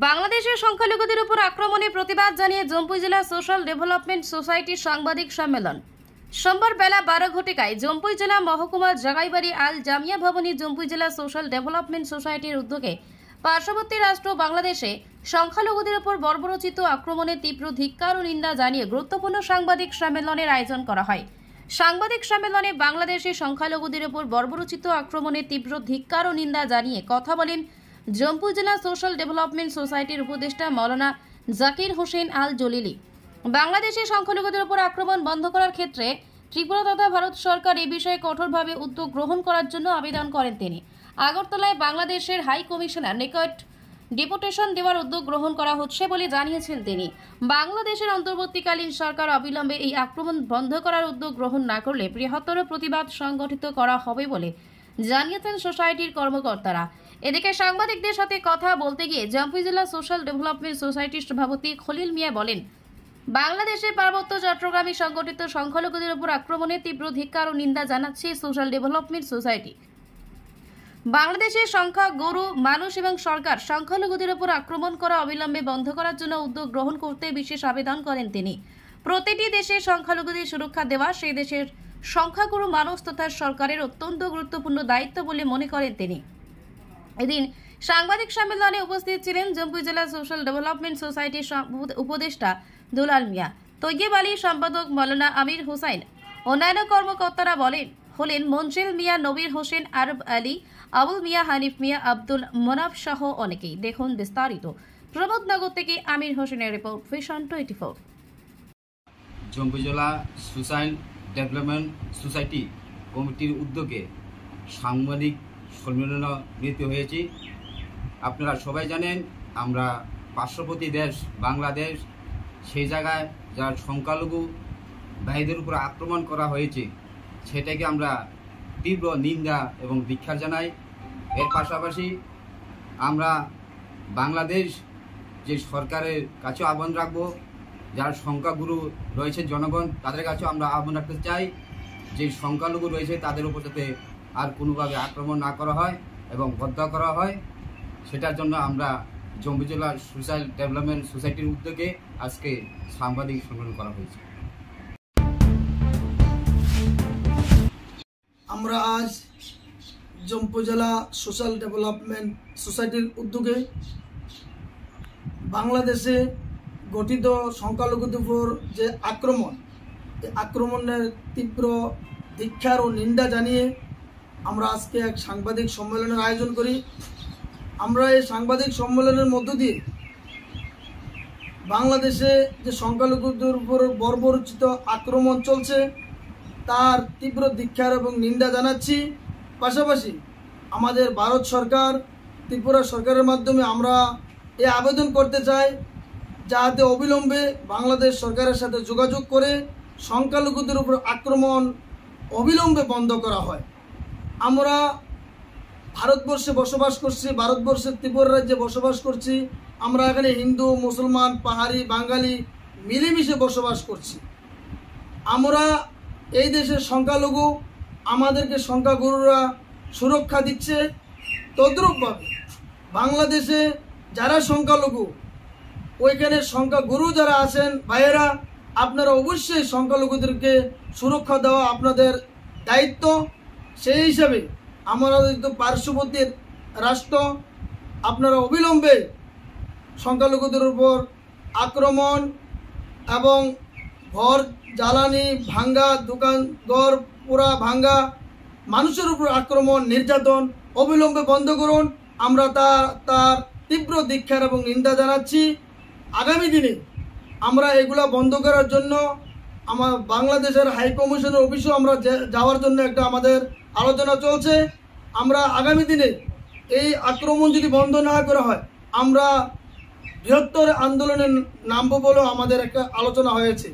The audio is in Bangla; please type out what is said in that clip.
বাংলাদেশের সংখ্যালঘুদের উপর আক্রমণে প্রতিবাদ জানিয়ে জম্পুই জেলা সোশ্যাল ডেভেলপমেন্ট সোসাইটির সাংবাদিক সম্মেলন। সোমবার বেলা 12 ঘটিকায় জম্পুই জেলা মহকুমা জাগাইবাড়ি আল জামিয়া ভবনে জম্পুই জেলা সোশ্যাল ডেভেলপমেন্ট সোসাইটির উদ্যোগে পার্শ্ববর্তী রাষ্ট্র বাংলাদেশে সংখ্যালঘুদের উপর বর্বরোচিত আক্রমণের তীব্র ধিক্কার ও নিন্দা জানিয়ে গুরুত্বপূর্ণ সাংবাদিক সম্মেলনের আয়োজন করা হয়। সাংবাদিক সম্মেলনে বাংলাদেশের সংখ্যালঘুদের উপর বর্বরোচিত আক্রমণের তীব্র ধিক্কার ও নিন্দা জানিয়ে কথা বলেন জম্পুই জেলা সোশ্যাল ডেভেলপমেন্ট সোসাইটির উপদেষ্টা মৌলানা জাকির হোসেন আল জলিলি। বাংলাদেশের সংখ্যালঘুদের উপর আক্রমণ বন্ধ করার ক্ষেত্রে ত্রিপুরা তথা ভারত সরকার এই বিষয়ে কঠোরভাবে উদ্যোগ গ্রহণ করার জন্য আবেদন করেন তিনি। আগরতলায় বাংলাদেশের হাই কমিশনার নিকট ডেপুটেশন দেওয়ার উদ্যোগ গ্রহণ করা হচ্ছে বলে জানিয়েছেন তিনি। বাংলাদেশের অন্তর্বর্তীকালীন সরকার অবিলম্বে এই আক্রমণ বন্ধ করার উদ্যোগ গ্রহণ না করলে বৃহত্তর প্রতিবাদ সংগঠিত করা হবে বলে জানিয়েছেন সোসাইটির কর্মকর্তারা। এদিকে সাংবাদিকদের সাথে কথা বলতে গিয়ে জম্পুই জেলা সোশ্যাল ডেভেলপমেন্ট সোসাইটির সভাপতি খলিল মিয়া বলেন, বাংলাদেশের পার্বত্য চট্টগ্রামে সংগঠিত সংখ্যালঘুদের উপর আক্রমণের তীব্র ধিক্কার ও নিন্দা জানাচ্ছে সোশ্যাল ডেভেলপমেন্ট সোসাইটি। বাংলাদেশের সংখ্যা গরু মানুষ এবং সরকার সংখ্যালঘুদের উপর আক্রমণ করা অবিলম্বে বন্ধ করার জন্য উদ্যোগ গ্রহণ করতে বিশেষ আবেদন করেন তিনি। প্রতিটি দেশের সংখ্যালঘুদের সুরক্ষা দেওয়া সেই দেশের সংখ্যাগুরু মানুষ তথা সরকারের অত্যন্ত গুরুত্বপূর্ণ দায়িত্ব বলে মনে করেন তিনি। এদিন সাংবাদিক সম্মেলনে উপস্থিত ছিলেন জম্পুই জেলা সোশ্যাল ডেভেলপমেন্ট সোসাইটির উপদেষ্টা দুলাল মিয়া, তৈয়ব আলী, সম্পাদক মৌলানা আমির হুসাইন। অন্যান্য কর্মকর্তারা হলেন মঞ্জিল মিয়া, নবীর হোসেন, আরব আলী, আবুল মিয়া, হানিফ মিয়া, আব্দুল মনাফ সহ অনেকেই। দেখুন বিস্তারিত প্রমোদনগর থেকে আমির হোসেনের রিপোর্ট, ভিশন 24। জম্পুই জেলা সোশ্যাল ডেভেলপমেন্ট সোসাইটি কমিটির উদ্যোগে সাংবাদিক সম্মেলন মিলিত হয়েছি। আপনারা সবাই জানেন, আমরা পার্শ্ববর্তী দেশ বাংলাদেশ, সেই জায়গায় যারা সংখ্যালঘু ভাইদের উপর আক্রমণ করা হয়েছে সেটাকে আমরা তীব্র নিন্দা এবং ধিক্কার জানাই। এর পাশাপাশি আমরা বাংলাদেশ যে সরকারের কাছে আহ্বান রাখবো, যারা সংখ্যাগুরু রয়েছে জনগণ, তাদের কাছেও আমরা আহ্বান রাখতে চাই যে সংখ্যালঘু রয়েছে তাদের উপর যাতে আর কোনোভাবে আক্রমণ না করা হয় এবং হত্যা করা হয়। সেটার জন্য আমরা জম্পুই জেলা সোশ্যাল ডেভেলপমেন্ট সোসাইটির উদ্যোগে আজকে সাংবাদিক সম্মেলন করা হয়েছে। আমরা আজ জম্পুই জেলা সোশ্যাল ডেভেলপমেন্ট সোসাইটির উদ্যোগে বাংলাদেশে গঠিত সংখ্যালঘুদের উপর যে আক্রমণ, এই আক্রমণের তীব্র ধিক্কার ও নিন্দা জানিয়ে আমরা আজকে এক সাংবাদিক সম্মেলনের আয়োজন করি। আমরা এই সাংবাদিক সম্মেলনের মধ্য দিয়ে বাংলাদেশে যে সংখ্যালঘুদের উপর বর্বরোচিত আক্রমণ চলছে তার তীব্র ধিক্কার এবং নিন্দা জানাচ্ছি। পাশাপাশি আমাদের ভারত সরকার, ত্রিপুরা সরকারের মাধ্যমে আমরা এই আবেদন করতে চাই যাতে অবিলম্বে বাংলাদেশ সরকারের সাথে যোগাযোগ করে সংখ্যালঘুদের উপর আক্রমণ অবিলম্বে বন্ধ করা হয়। আমরা ভারতবর্ষে বসবাস করছি, ভারতবর্ষের ত্রিপুরা রাজ্যে বসবাস করছি। আমরা এখানে হিন্দু, মুসলমান, পাহাড়ি, বাঙালি মিলেমিশে বসবাস করছি। আমরা এই দেশের সংখ্যালঘু, আমাদেরকে সংখ্যাগুরুরা সুরক্ষা দিচ্ছে। তদ্রূপভাবে বাংলাদেশে যারা সংখ্যালঘু, ওইখানে সংখ্যাগুরু যারা আছেন ভাইয়েরা, আপনারা অবশ্যই সংখ্যালঘুদেরকে সুরক্ষা দেওয়া আপনাদের দায়িত্ব। সেই হিসাবে আমরা যেহেতু পার্শ্ববর্তী রাষ্ট্র, আপনারা অবিলম্বে সংখ্যালঘুদের উপর আক্রমণ এবং ঘর জ্বালানি ভাঙ্গা, দোকান ঘর পুরা ভাঙ্গা, মানুষের উপর আক্রমণ, নির্যাতন অবিলম্বে বন্ধ করুন। আমরা তার তীব্র ধিক্কার এবং নিন্দা জানাচ্ছি। আগামী দিনে আমরা এগুলা বন্ধ করার জন্য আমার বাংলাদেশের হাই কমিশনের অফিসেও আমরা যাওয়ার জন্য একটা আমাদের আলোচনা চলছে। আমরা আগামী দিনে এই আক্রমণ যদি বন্ধ না করা হয় আমরা বৃহত্তর আন্দোলনে নামবো বলেও আমাদের একটা আলোচনা হয়েছে।